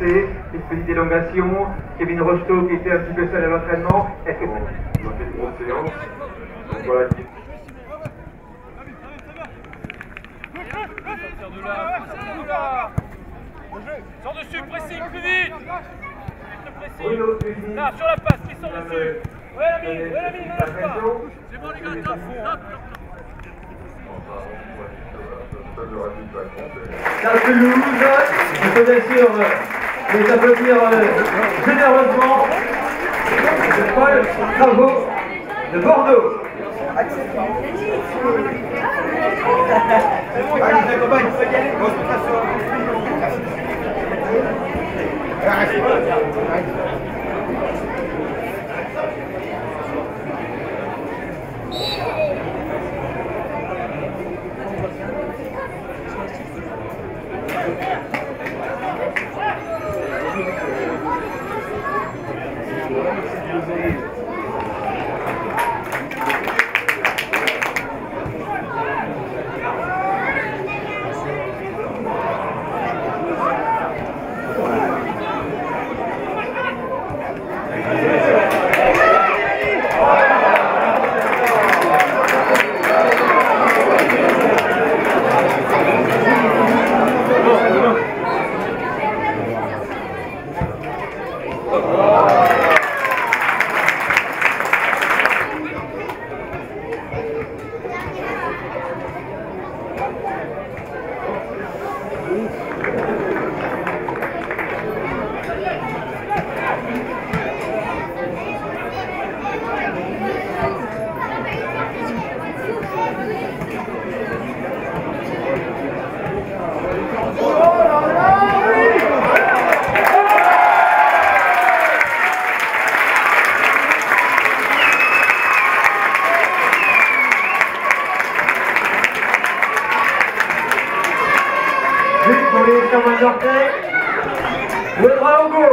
passé, une petite élongation, Kevin Rocheteau qui était un petit peu seul à l'entraînement. Est-ce que... On a fait une grosse séance, donc voilà. Sors dessus, pressing, plus vite. Là, sur la passe, qui sort dessus. Ouais, l'ami, ne lâche pas. C'est bon, les gars, top, top. La pelouse, il faut bien sûr les applaudir généreusement de Paul Travaux de Bordeaux. Le bras au go.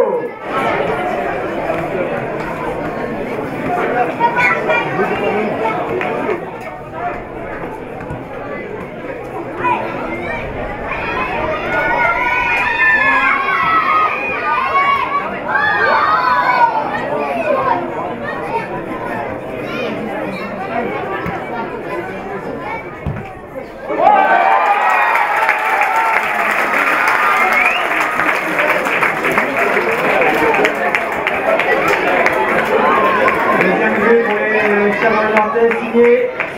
Signé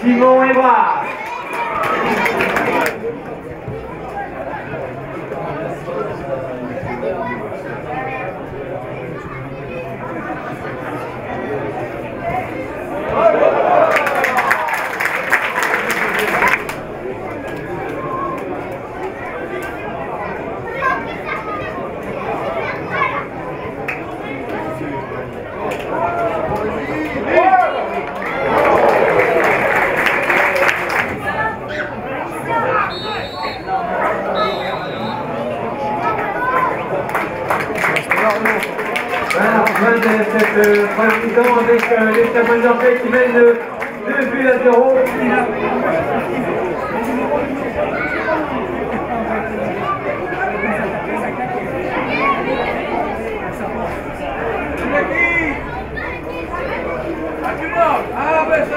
Simon Ébrard. Voilà, en fin de cette première mi-temps avec les Chamois d'Orphée qui mènent 2 buts à 0. Ah ben ça,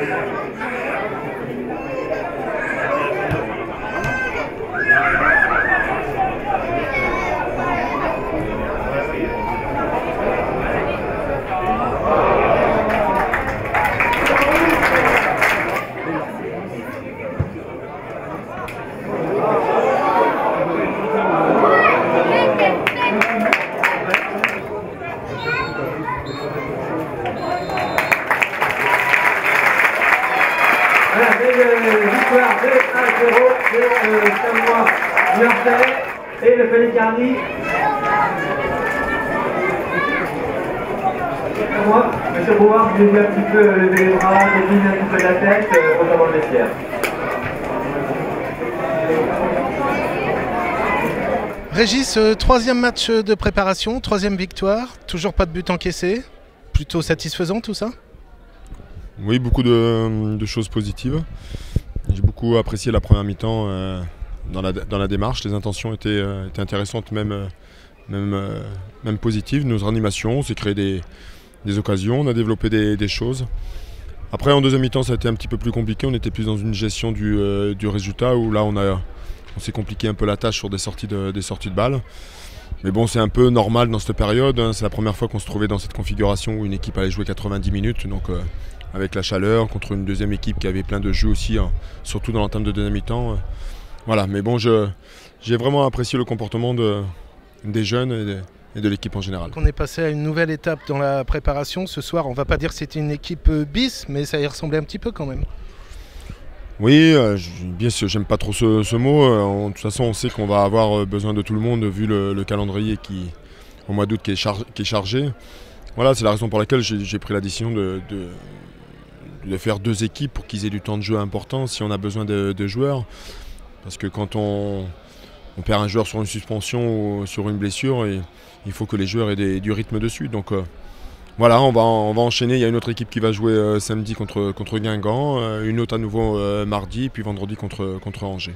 Voilà, belle victoire de 1-0 de Samoa Murphy et le Pelicardi. Moi, monsieur Brouard, vous avez un petit peu levé les bras, décliné un petit peu la tête, notamment le vestiaire. Régis, troisième match de préparation, troisième victoire, toujours pas de but encaissé. Plutôt satisfaisant tout ça? Oui, beaucoup de choses positives. J'ai beaucoup apprécié la première mi-temps dans la démarche. Les intentions étaient intéressantes, même positives. Nos animations, on s'est créé des occasions, on a développé des choses. Après, en deuxième mi-temps, ça a été un petit peu plus compliqué. On était plus dans une gestion du résultat où là, on s'est compliqué un peu la tâche sur des sorties de balles. Mais bon, c'est un peu normal dans cette période. C'est la première fois qu'on se trouvait dans cette configuration où une équipe allait jouer 90 minutes. Donc, avec la chaleur, contre une deuxième équipe qui avait plein de jeux aussi, surtout dans l'entame de deuxième mi-temps. Voilà, mais bon, j'ai vraiment apprécié le comportement des jeunes et de l'équipe en général. On est passé à une nouvelle étape dans la préparation. Ce soir, on ne va pas dire que c'était une équipe bis, mais ça y ressemblait un petit peu quand même. Oui, bien sûr, j'aime pas trop ce mot. De toute façon, on sait qu'on va avoir besoin de tout le monde vu le calendrier au mois d'août qui est chargé. Voilà, c'est la raison pour laquelle j'ai pris la décision de faire deux équipes pour qu'ils aient du temps de jeu important si on a besoin de joueurs. Parce que quand on perd un joueur sur une suspension ou sur une blessure, il faut que les joueurs aient du rythme dessus. Donc voilà, on va enchaîner. Il y a une autre équipe qui va jouer samedi contre Guingamp, une autre à nouveau mardi, puis vendredi contre Angers.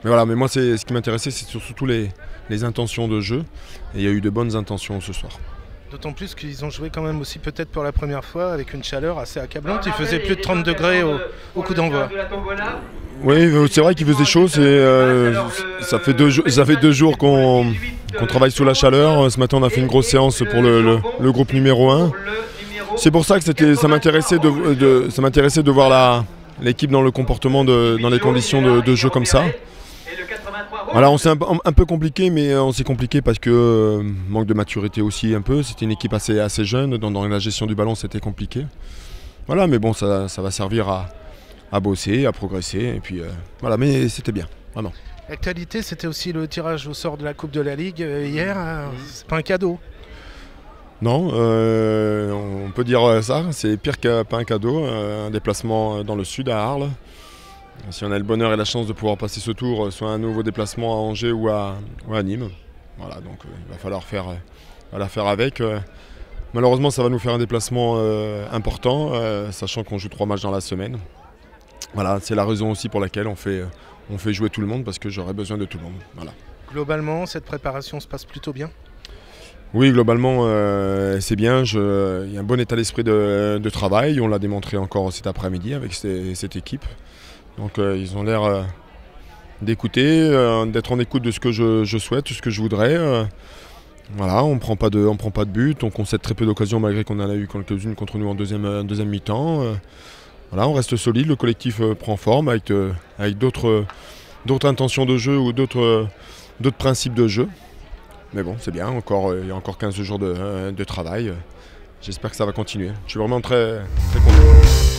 Mais voilà, mais moi ce qui m'intéressait, c'est surtout les intentions de jeu. Et il y a eu de bonnes intentions ce soir. D'autant plus qu'ils ont joué quand même aussi peut-être pour la première fois avec une chaleur assez accablante. Il faisait plus de 30 degrés au coup d'envoi. Oui, c'est vrai qu'il faisait chaud. Ça fait 2 jours qu'on travaille sous la chaleur. Ce matin, on a fait une grosse séance pour le groupe numéro 1. C'est pour ça que ça m'intéressait de voir l'équipe dans le comportement, dans les conditions de jeu comme ça. Voilà, on s'est un peu compliqué, mais on s'est compliqué parce que manque de maturité aussi un peu. C'était une équipe assez jeune, dans la gestion du ballon c'était compliqué. Voilà, mais bon, ça va servir à bosser, à progresser, et puis voilà, mais c'était bien, vraiment. L'actualité, c'était aussi le tirage au sort de la Coupe de la Ligue hier. C'est pas un cadeau? Non, on peut dire ça, c'est pire que pas un cadeau, un déplacement dans le sud à Arles. Si on a le bonheur et la chance de pouvoir passer ce tour, soit un nouveau déplacement à Angers ou à Nîmes. Voilà, donc il va falloir faire avec. Malheureusement, ça va nous faire un déplacement important, sachant qu'on joue 3 matchs dans la semaine. Voilà, c'est la raison aussi pour laquelle on fait jouer tout le monde, parce que j'aurais besoin de tout le monde. Voilà. Globalement, cette préparation se passe plutôt bien? Oui, globalement, c'est bien. Il y a un bon état d'esprit de travail. On l'a démontré encore cet après-midi avec cette équipe. Donc ils ont l'air d'écouter, d'être en écoute de ce que je souhaite, de ce que je voudrais. Voilà, on prend pas de but, on concède très peu d'occasions malgré qu'on en a eu quelques-unes contre nous en deuxième mi-temps. Voilà, on reste solide, le collectif prend forme avec d'autres intentions de jeu ou d'autres principes de jeu. Mais bon, c'est bien, il y a encore 15 jours de travail. J'espère que ça va continuer. Je suis vraiment très content.